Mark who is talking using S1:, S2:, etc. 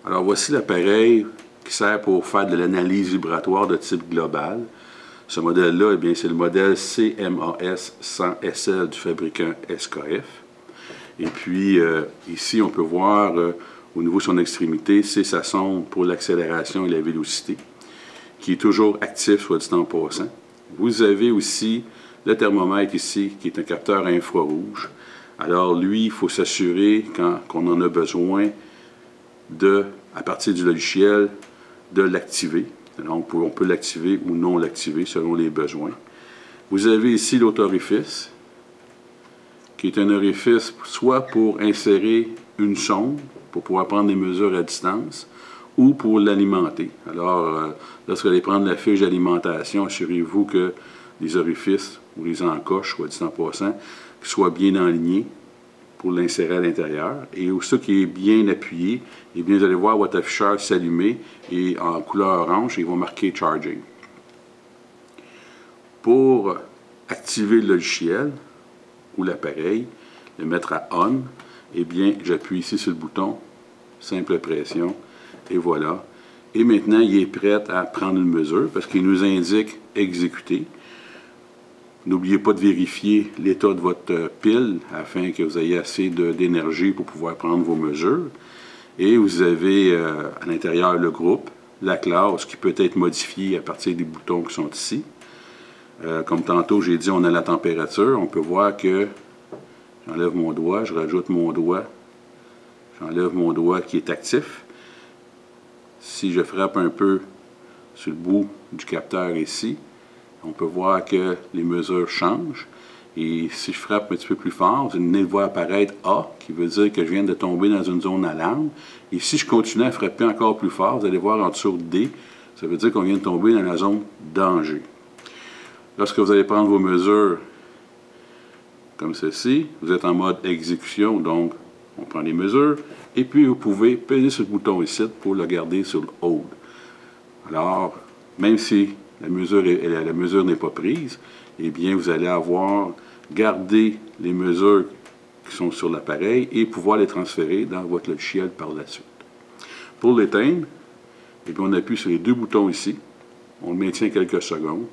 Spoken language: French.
S1: Alors voici l'appareil qui sert pour faire de l'analyse vibratoire de type global. Ce modèle-là, eh bien, c'est le modèle CMAS 100SL du fabricant SKF. Et puis, ici, on peut voir au niveau de son extrémité, c'est sa sonde pour l'accélération et la vélocité, qui est toujours actif, soit dit en passant. Vous avez aussi le thermomètre ici, qui est un capteur infrarouge. Alors, lui, il faut s'assurer, quand on en a besoin, à partir du logiciel, de l'activer. Donc, on peut l'activer ou non l'activer selon les besoins. Vous avez ici l'autre orifice, qui est un orifice soit pour insérer une sonde, pour pouvoir prendre des mesures à distance, ou pour l'alimenter. Alors, lorsque vous allez prendre la fiche d'alimentation, assurez-vous que les orifices ou les encoches, soit dit en passant, soient bien alignés pour l'insérer à l'intérieur. Et où ça qui est bien appuyé, et bien, vous allez voir votre afficheur s'allumer et en couleur orange, il va marquer Charging. Pour activer le logiciel ou l'appareil, le mettre à On, eh bien, j'appuie ici sur le bouton, simple pression, et voilà. Et maintenant, il est prêt à prendre une mesure parce qu'il nous indique exécuter. N'oubliez pas de vérifier l'état de votre pile afin que vous ayez assez d'énergie pour pouvoir prendre vos mesures. Et vous avez à l'intérieur le groupe, la classe qui peut être modifiée à partir des boutons qui sont ici. Comme tantôt, j'ai dit, on a la température. On peut voir que j'enlève mon doigt, je rajoute mon doigt, j'enlève mon doigt qui est actif. Si je frappe un peu sur le bout du capteur ici, on peut voir que les mesures changent. Et si je frappe un petit peu plus fort, vous allez voir apparaître A, qui veut dire que je viens de tomber dans une zone d'alarme. Et si je continue à frapper encore plus fort, vous allez voir en dessous D, ça veut dire qu'on vient de tomber dans la zone danger. Lorsque vous allez prendre vos mesures comme ceci, vous êtes en mode exécution, donc on prend les mesures, et puis vous pouvez peser sur le bouton ici pour le garder sur le Hold. Alors, même si la mesure n'est pas prise, eh bien, vous allez avoir gardé les mesures qui sont sur l'appareil et pouvoir les transférer dans votre logiciel par la suite. Pour l'éteindre, eh bien, on appuie sur les deux boutons ici, on le maintient quelques secondes,